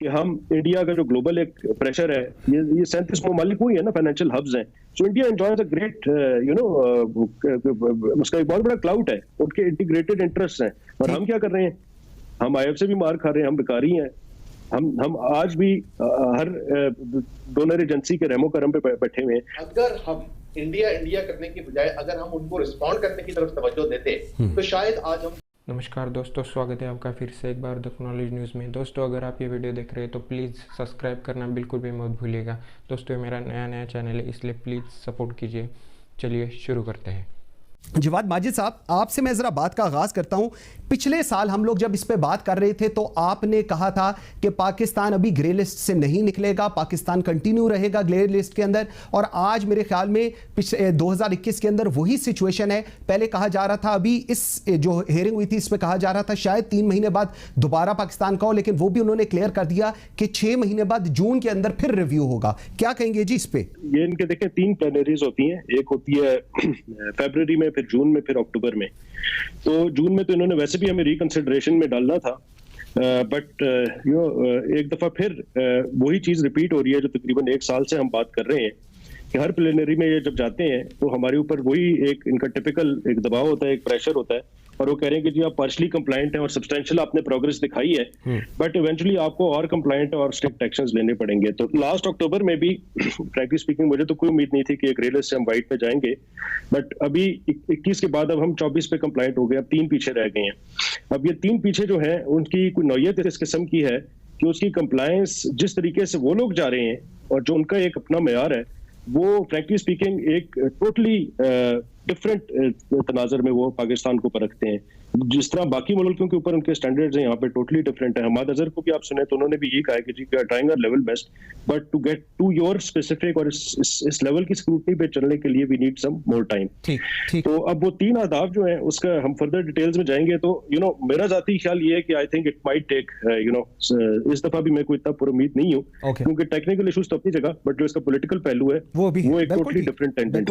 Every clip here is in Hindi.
कि हम इंडिया का जो ग्लोबल एक प्रेशर है, ये 37 ममालिक हुई है ना, फाइनेंशियल हब्स हैं, so India enjoys a great उसका एक बहुत बड़ा क्लाउड है, उनके इंटीग्रेटेड इंटरेस्ट हैं। और हम क्या कर रहे हैं? हम आईएफ से भी मार खा रहे हैं, हम भिखारी हैं। हम आज भी हर डोनर एजेंसी के रहमो करम पे बैठे हुए हैं। अगर हम इंडिया इंडिया करने की बजाय अगर हम उनको रिस्पॉन्ड करने की तरफ तवज्जो देते तो शायद आज हम। नमस्कार दोस्तों, स्वागत है आपका फिर से एक बार द नॉलेज न्यूज़ में। दोस्तों, अगर आप ये वीडियो देख रहे हैं तो प्लीज़ सब्सक्राइब करना बिल्कुल भी मत भूलिएगा। दोस्तों, ये मेरा नया चैनल है, इसलिए प्लीज़ सपोर्ट कीजिए। चलिए शुरू करते हैं। जवाद माजिद साहब, आपसे मैं ज़रा बात का आगाज़ करता हूं। पिछले साल हम लोग जब इस पे बात कर रहे थे तो आपने कहा था कि पाकिस्तान अभी ग्रे लिस्ट से नहीं निकलेगा, पाकिस्तान कंटिन्यू रहेगा ग्रे लिस्ट के अंदर। और आज मेरे ख्याल में 2021 के अंदर वही सिचुएशन है। पहले कहा जा रहा था, अभी इस जो हेयरिंग हुई थी इस पर कहा जा रहा था शायद 3 महीने बाद दोबारा पाकिस्तान का हो, लेकिन वो भी उन्होंने क्लियर कर दिया कि 6 महीने बाद जून के अंदर फिर रिव्यू होगा। क्या कहेंगे जी इस पे? ये इनके देखें 3 प्लेनरीज होती हैं, एक होती है फरवरी में, फिर जून में, फिर अक्टूबर में। तो जून में तो इन्होंने वैसे भी हमें रिकंसिडरेशन में डालना था, बट एक दफा फिर वही चीज रिपीट हो रही है जो तकरीबन 1 साल से हम बात कर रहे हैं कि हर प्लेनरी में ये जब जाते हैं तो हमारे ऊपर वही एक इनका टिपिकल एक दबाव होता है, एक प्रेशर होता है, और वो कह रहे हैं कि जी आप पार्शली कंप्लायंट हैं और सब्सटेंशियल आपने प्रोग्रेस दिखाई है, बट इवेंचुअली आपको और कंप्लायंट और स्ट्रिक्ट एक्शंस लेने पड़ेंगे। तो लास्ट अक्टूबर में भी फ्रैंकली स्पीकिंग मुझे तो कोई उम्मीद नहीं थी कि एक ग्रे लिस्ट से हम व्हाइट पे जाएंगे, बट अभी 21 के बाद अब हम 24 पे कंप्लायंट हो गए, अब 3 पीछे रह गए हैं। अब ये 3 पीछे जो है उनकी कोई नौयत इस किस्म की है कि उसकी कंप्लायंस जिस तरीके से वो लोग जा रहे हैं और जो उनका एक अपना मेयार है, वो फ्रैंकली स्पीकिंग एक टोटली डिफरेंट तनाजर में वो पाकिस्तान को परखते हैं। जिस तरह बाकी मुल्कों के ऊपर उनके स्टैंडर्ड्स हैं, यहाँ पे टोटली डिफरेंट है। हमाद अजहर को भी आप सुने तो उन्होंने भी ये कहा कि जी we are trying our level best, but to get to your specific और इस लेवल की स्क्रूटनी पे चलने के लिए we need some more time. तो अब वो 3 अहदाफ जो हैं उसका हम फर्दर डिटेल्स में जाएंगे। तो मेरा जाती ख्याल ये है कि I think it might take इस दफा भी मैं कोई इतना पर उम्मीद नहीं हूँ, क्योंकि टेक्निकल इश्यूज तो अपनी जगह, बट जो इसका पॉलिटिकल पहलू है वो एक टोटली डिफरेंट टेंडेंट है।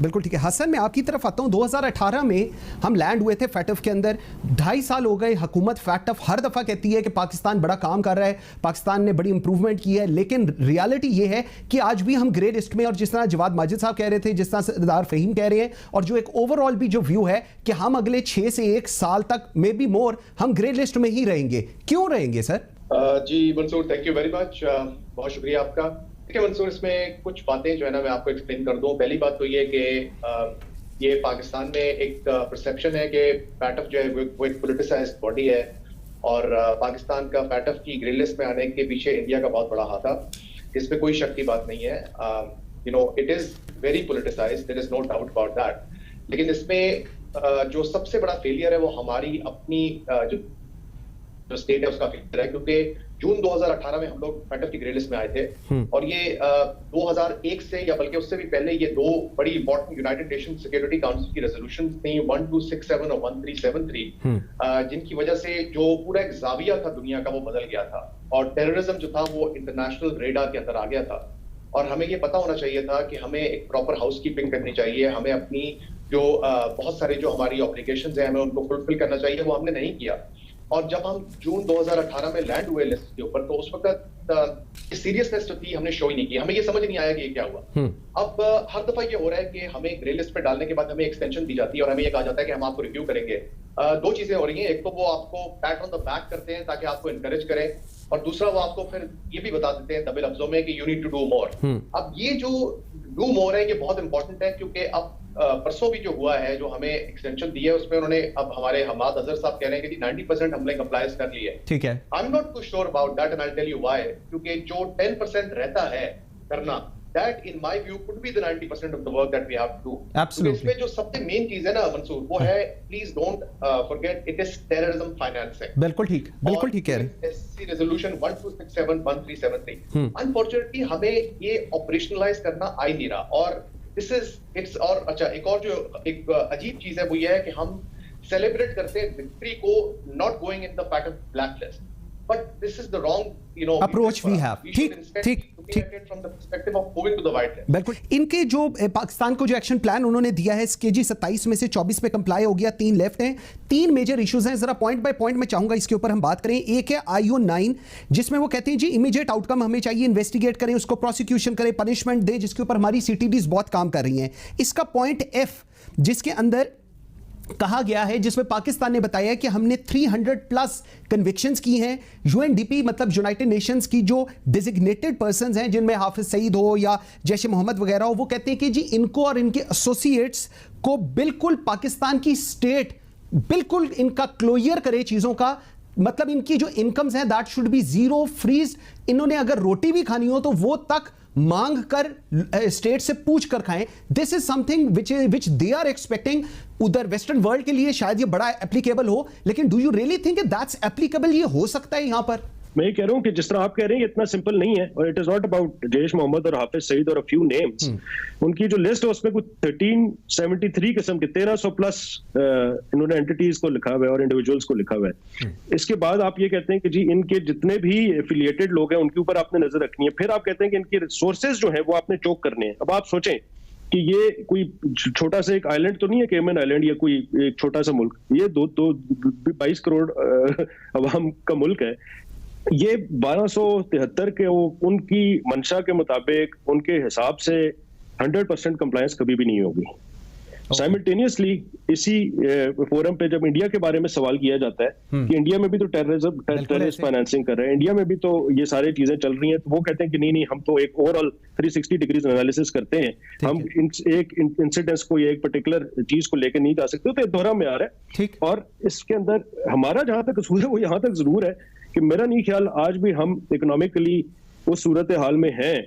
बिल्कुल ठीक है। हसन, मैं आपकी तरफ आता हूँ। 2018 में हम लैंड हुए थे फैटफ के अंदर। 2.5 साल हो गए। हुकूमत फैटफ हर दफा कहती है कि पाकिस्तान बड़ा काम कर रहा है, पाकिस्तान ने बड़ी इंप्रूवमेंट की है, लेकिन रियलिटी ये है कि आज भी हम ग्रे लिस्ट में, और जिस तरह जवाद माजिद साहब कह रहे थे, जिस तरह सरदार फहीम कह रहे हैं, और जो एक ओवरऑल भी जो व्यू है कि हम अगले 6 से 1 साल तक मे बी मोर हम ग्रे लिस्ट में ही रहेंगे। क्यों रहेंगे सर? जी Mansoor, thank you very much, बहुत शुक्रिया आपका। ठीक है मंसूर, इसमें कुछ बातें जो है ना मैं आपको एक्सप्लेन कर दूं। पहली बात तो ये कि ये पाकिस्तान में एक परसेप्शन है कि फैटफ जो है वो एक पॉलिटिसाइज्ड बॉडी है, और पाकिस्तान का फैटफ की ग्रे लिस्ट में आने के पीछे इंडिया का बहुत बड़ा हाथ है। इसमें कोई शक की बात नहीं है। It is very politicised, there is no doubt about that. लेकिन इसमें जो सबसे बड़ा फेलियर है वो हमारी अपनी जो स्टेट है उसका फेलियर है, क्योंकि जून 2018 में हम लोग फैटफ की ग्रे लिस्ट में आए थे, और ये 2001 से या बल्कि उससे भी पहले ये 2 बड़ी important United nation security council की रेजोल्यूशन थी, 1267 और 1373, जिनकी वजह से जो पूरा एक जाविया था दुनिया का वो बदल गया था, और टेररिज्म जो था वो इंटरनेशनल रेडार के अंदर आ गया था। और हमें ये पता होना चाहिए था कि हमें एक प्रॉपर हाउसकीपिंग करनी चाहिए, हमें अपनी जो बहुत सारे जो हमारी ऑब्लिगेशंस हैं हमें उनको फुलफिल करना चाहिए, वो हमने नहीं किया। और जब हम जून 2018 में लैंड हुए लिस्ट के ऊपर, तो उस वक्त सीरियसनेस जो थी हमने शो ही नहीं की, हमें ये समझ नहीं आया कि ये क्या हुआ। अब हर दफा ये हो रहा है कि हमें ग्रे लिस्ट पे डालने के बाद हमें एक्सटेंशन दी जाती है और हमें ये कहा जाता है कि हम आपको रिव्यू करेंगे। 2 चीजें हो रही हैं, एक तो वो आपको पैट ऑन द बैक करते हैं ताकि आपको इनकरेज करें, और दूसरा वो आपको फिर ये भी बता देते हैं दबे लफ्जों में कि you need to do more. अब ये जो डू मोर है ये बहुत इंपॉर्टेंट है, क्योंकि अब परसों भी जो हुआ है, जो हमें एक्सटेंशन दी है, उसमें उन्होंने अब हमारे हमाद अजहर साहब कह रहे हैं कि 90% हमने कंप्लायंस कर ली है। ठीक है। I am not too sure about that and I will tell you why, क्योंकि जो 10% रहता है करना, that in my view could be the 90% of the work that we have to do. Absolutely. इसमें जो सबसे मेन चीज है ना मंसूर, वो है please don't forget it is terrorism financing. बिल्कुल ठीक कह रहे हैं। SC resolution 1267 1373 unfortunately हमें ये ऑपरेशनलाइज करना आ ही नहीं रहा, और it's और अच्छा एक और जो एक अजीब चीज है वो ये है कि हम सेलिब्रेट करते हैं विक्ट्री को not going in the fact of black list. but this is the wrong, approach we have. ठीक from the perspective of moving to the white list. बिल्कुल। इनके जो पाकिस्तान को जो एक्शन प्लान उन्होंने दिया है, केजी 27 में से 24 पे कंप्लाई हो गया, 3 लेफ्ट हैं, 3 मेजर इश्यूज हैं। जरा पॉइंट बाय पॉइंट में चाहूंगा इसके ऊपर हम बात करें। एक है IO 9, जिसमें वो कहते हैं जी इमीडिएट आउटकम हमें चाहिए, इन्वेस्टिगेट करें, उसको प्रोसिक्यूशन करें, पनिशमेंट दें, जिसके ऊपर हमारी CTDs बहुत काम कर रही हैं। इसका पॉइंट F, जिसके अंदर कहा गया है, जिसमें पाकिस्तान ने बताया कि हमने 300 प्लस कन्विक्शंस की हैं। UNDP मतलब यूनाइटेड नेशंस की जो डिजिग्नेटेड पर्संस हैं, जिनमें हाफिज सईद हो या जैश मोहम्मद वगैरह हो, वो कहते हैं कि जी इनको और इनके एसोसिएट्स को बिल्कुल पाकिस्तान की स्टेट बिल्कुल इनका क्लोजर करे चीज़ों का, मतलब इनकी जो इनकम्स हैं that should be zero freeze. इन्होंने अगर रोटी भी खानी हो तो वो तक मांग कर स्टेट से पूछ कर खाएं। This is something which they are expecting. उधर वेस्टर्न वर्ल्ड के लिए शायद ये बड़ा एप्लीकेबल हो, लेकिन do you really think that's applicable? ये हो सकता है यहां पर? मैं ये कह रहा हूँ कि जिस तरह आप कह रहे हैं इतना सिंपल नहीं है, और it is not about Jaish Mohammad और हाफिज सईद और अ फ्यू नेम्स। उनकी जो लिस्ट है उसमें कुछ 1373 किस्म के 1300 प्लस इन्होंने एंटिटीज को लिखा हुआ है और इंडिविजुअल्स को लिखा हुआ है। इसके बाद आप ये कहते हैं कि जी इनके जितने भी एफिलिएटेड लोग हैं उनके ऊपर आपने नजर रखनी है। फिर आप कहते हैं कि इनकी रिसोर्सेज जो है वो आपने चोक करने हैं। अब आप सोचें कि ये कोई छोटा सा एक आइलैंड तो नहीं है, केमन आइलैंड या कोई एक छोटा सा मुल्क। ये 22 करोड़ अवाम का मुल्क है। ये 1273 के वो उनकी मंशा के मुताबिक उनके हिसाब से 100% कंप्लायंस कभी भी नहीं होगी। साइमल्टेनियसली इसी फोरम पे जब इंडिया के बारे में सवाल किया जाता है कि इंडिया में भी तो टेररिस्ट फाइनेंसिंग कर रहे हैं, इंडिया में भी तो ये सारी चीजें चल रही हैं, तो वो कहते हैं कि नहीं हम तो एक ओवरऑल 360 डिग्रीज एनालिसिस करते हैं, हम एक इंसिडेंस को या एक पर्टिकुलर चीज को लेकर नहीं जा सकते। तो दोहरा में आ रहा है। और इसके अंदर हमारा जहां तक कसूर है वो यहाँ तक जरूर है कि मेरा नहीं ख्याल आज भी हम इकोनॉमिकली उस सूरत हाल में हैं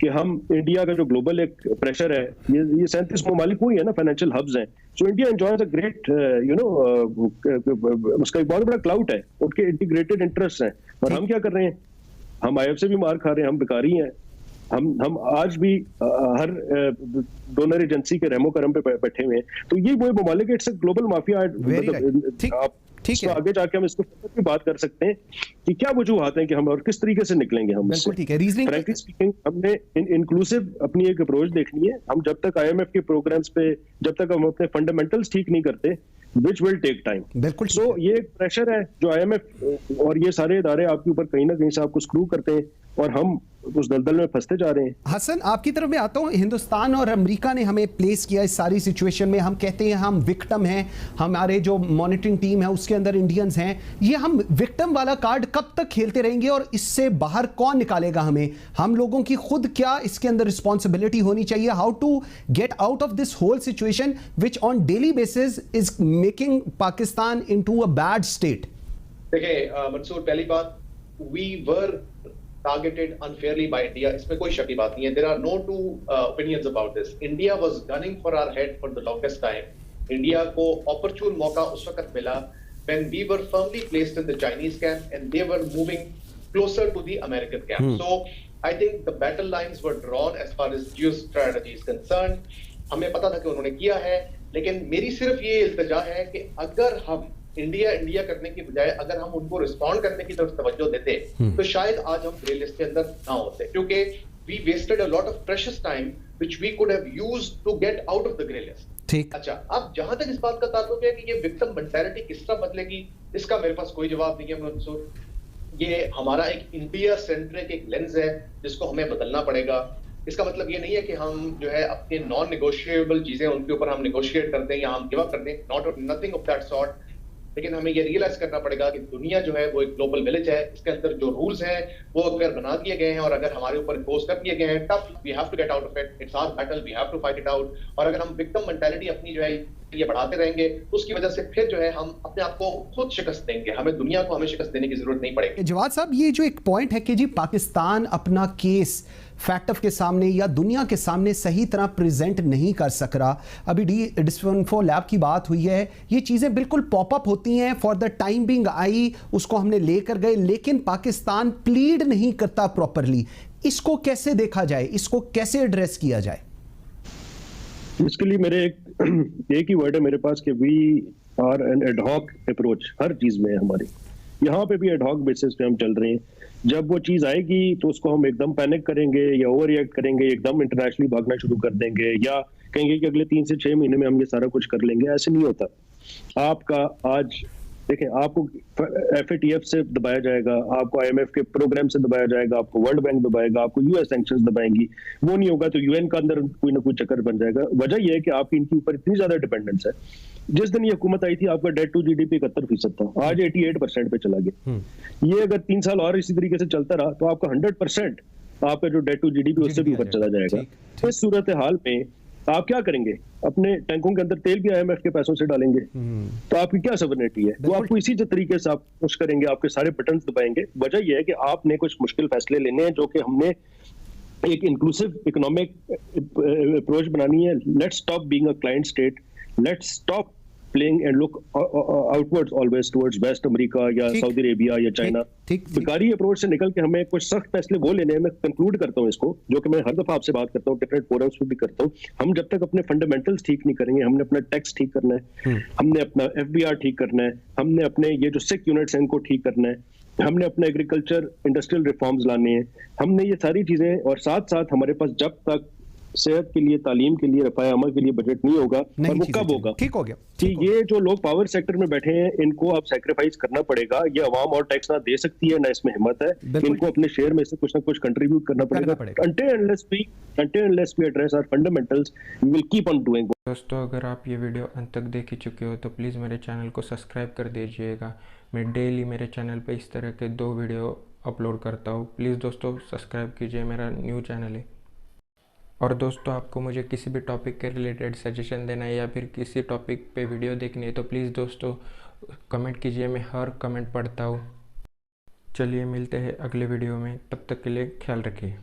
कि हम इंडिया का जो ग्लोबल एक प्रेशर है, ये 37 ममालिक हुई है ना, फाइनेंशियल हब्स हैं। So India enjoys a great उसका एक बहुत बड़ा क्लाउड है, उनके इंटीग्रेटेड इंटरेस्ट हैं। और हम क्या कर रहे हैं? हम IF से भी मार खा रहे हैं, हम बेकारी हैं। हम आज भी हर डोनर एजेंसी के रहमो करम पे बैठे हुए हैं। तो ये वो ममालिक, इट्स अ ग्लोबल माफिया। ठीक है, आगे जाके हम इसको भी बात कर सकते हैं कि क्या वजूहात हैं कि हम और किस तरीके से निकलेंगे हम इससे। ठीक है, रीजनिंग फ्रैंकली स्पीकिंग हमने इंक्लूसिव अपनी एक अप्रोच देखनी है। हम जब तक IMF के प्रोग्राम्स पे जब तक हम अपने फंडामेंटल्स ठीक नहीं करते, which will take time। बिल्कुल। सो ये एक प्रेशर है जो IMF और ये सारे इदारे आपके ऊपर कहीं ना कहीं से आपको स्क्रू करते हैं और हम उस दलदल में फंसते जा रहे हैं। हसन, आपकी तरफ में आता हूँ। हिंदुस्तान और अमेरिका ने हमें प्लेस किया इस सारी सिचुएशन में। हम कहते हैं हम विक्टिम हैं, हमारे जो मॉनिटरिंग टीम है उसके अंदर इंडियंस हैं। ये हम विक्टिम वाला कार्ड कब तक खेलते रहेंगे और इससे बाहर कौन निकालेगा हमें? हम लोगों की खुद क्या इसके अंदर रिस्पॉन्सिबिलिटी होनी चाहिए? How to get out of this whole situation which on daily basis is making Pakistan into a bad state? देखिए मंसूर, पहली बात, we were targeted unfairly by India. इसमें कोई शक की बात नहीं है। There are no two opinions about this. India was gunning for our head for the longest time. India को opportune मौका उस वक्त मिला when we were firmly placed in the Chinese camp and they were moving closer to the American camp. So I think the battle lines were drawn as far as geostrategy is concerned. हमें पता था कि उन्होंने किया है, लेकिन मेरी सिर्फ ये इल्तिजा है कि अगर हम इंडिया करने की बजाय अगर हम उनको रिस्पॉन्ड करने की तरफ तवज्जो देते तो शायद आज हम ग्रे लिस्ट के अंदर ना होते, क्योंकि we wasted a lot of precious time which we could have used to get out of the grey list. ठीक। अच्छा, अब जहां तक इस बात का ताल्लुक है कि ये विक्टिम मेंटालिटी किस तरह बदलेगी, इसका मेरे पास कोई जवाब नहीं है मंसूर। ये हमारा एक इंडिया सेंट्रिक एक लेंस है जिसको हमें बदलना पड़ेगा। इसका मतलब ये नहीं है कि हम जो है अपने नॉन नेगोशिएबल चीजें उनके ऊपर हम नेगोशिएट करते हैं या हम गिव अप करते हैं, not nothing of that sort. लेकिन हमें ये रियलाइज करना पड़ेगा कि दुनिया जो है वो एक ग्लोबल विलेज है। इसके अंदर जो रूल्स हैं वो अगर बना दिए गए हैं और अगर हमारे ऊपर इम्पोज कर दिए गए हैं, tough, we have to get out of it, it's our battle, we have to fight it out. और अगर हम विक्टिम मेंटालिटी अपनी जो है ये बढ़ाते रहेंगे तो उसकी वजह से फिर जो है हम अपने आप को खुद शिकस्त देंगे, हमें दुनिया को हमें शिकस्त देने की जरूरत नहीं पड़ेगी। जवाद साहब, ये जो एक पॉइंट है कि जी पाकिस्तान अपना केस फैक्ट ऑफ के सामने या दुनिया के सामने सही तरह प्रेजेंट नहीं कर सक रहा। अभी डिस्इंफो लैब की बात हुई है, ये चीज़ें बिल्कुल पॉपअप होती हैं, फॉर द टाइम बिंग आई उसको हमने लेकर गए, लेकिन पाकिस्तान प्लीड नहीं करता प्रॉपरली। इसको कैसे देखा जाए, इसको कैसे एड्रेस किया जाए? इसके लिए मेरे एक ही वर्ड है मेरे पास कि we are an ad hoc approach हर चीज में है हमारी। यहाँ पे भी एडहॉक बेसिस पे हम चल रहे हैं। जब वो चीज आएगी तो उसको हम एकदम पैनिक करेंगे या ओवर रिएक्ट करेंगे, एकदम इंटरनेशनली भागना शुरू कर देंगे या कहेंगे कि अगले 3 से 6 महीने में हम ये सारा कुछ कर लेंगे। ऐसे नहीं होता। आपका आज देखें, आपको FATF से दबाया जाएगा, आपको IMF के प्रोग्राम से दबाया जाएगा, आपको वर्ल्ड बैंक दबाएगा, आपको US सैंक्शंस दबाएंगी। वो नहीं होगा तो UN का अंदर कोई ना कोई चक्कर बन जाएगा। वजह यह है कि आपकी इनके ऊपर इतनी ज्यादा डिपेंडेंस है। जिस दिन ये हुकूमत आई थी आपका डेट टू GDP 71% था, आज 88% पे चला गया। ये अगर 3 साल और इसी तरीके से चलता रहा तो आपका 100% आपका जो डेट टू GDP उससे भी ऊपर चला जाएगा। इस सूरत हाल में आप क्या करेंगे? अपने टैंकों के अंदर तेल भी IMF के पैसों से डालेंगे, तो आपकी क्या सवर्निटी है? वो आपको इसी तरीके से आप पुश करेंगे, आपके सारे बटन्स दबाएंगे। वजह यह है कि आपने कुछ मुश्किल फैसले लेने हैं, जो कि हमने एक इंक्लूसिव इकोनॉमिक अप्रोच बनानी है। Let's stop being a client state, let's stop playing and look outwards always towards waste America या सऊदी अरेबिया या चाइना। बेकारी अप्रोच से निकल के हमें कुछ सख्त फैसले वो लेने हैं। मैं कंक्लूड करता हूँ इसको, जो कि मैं हर दफा आपसे बात करता हूँ, डिफरेंट फोरम्स पे भी करता हूँ। हम जब तक अपने फंडामेंटल्स ठीक नहीं करेंगे, हमने अपना टैक्स ठीक करना है, हमने अपना FBR ठीक करना है, हमने अपने ये जो सिक यूनिट्स हैं इनको ठीक करना है, हमने अपने एग्रीकल्चर इंडस्ट्रियल रिफॉर्म्स लाने हैं, हमने ये सारी चीजें, और साथ साथ हमारे पास जब तक सेहत के लिए, तालीम के लिए, रफाया अमल के लिए बजट नहीं होगा, और वो कब होगा? ठीक हो गया कि ये जो लोग पावर सेक्टर में बैठे हैं इनको अब सैक्रिफाइस करना पड़ेगा। ये अवाम और टैक्स ना दे सकती है, ना इसमें हिम्मत है। इनको अपने शेयर में से कुछ ना कुछ कंट्रीब्यूट करना पड़ेगा। Until unless we address our fundamentals, we will keep on doing. दोस्तों, अगर आप ये वीडियो अंत तक देख ही चुके हो तो प्लीज़ मेरे चैनल को सब्सक्राइब कर दीजिएगा। मैं डेली मेरे चैनल पे इस तरह के 2 वीडियो अपलोड करता हूँ। प्लीज़ दोस्तों सब्सक्राइब कीजिए, मेरा न्यू चैनल है। और दोस्तों, आपको मुझे किसी भी टॉपिक के रिलेटेड सजेशन देना है या फिर किसी टॉपिक पे वीडियो देखनी है तो प्लीज़ दोस्तों कमेंट कीजिए, मैं हर कमेंट पढ़ता हूँ। चलिए मिलते हैं अगले वीडियो में, तब तक के लिए ख्याल रखिए।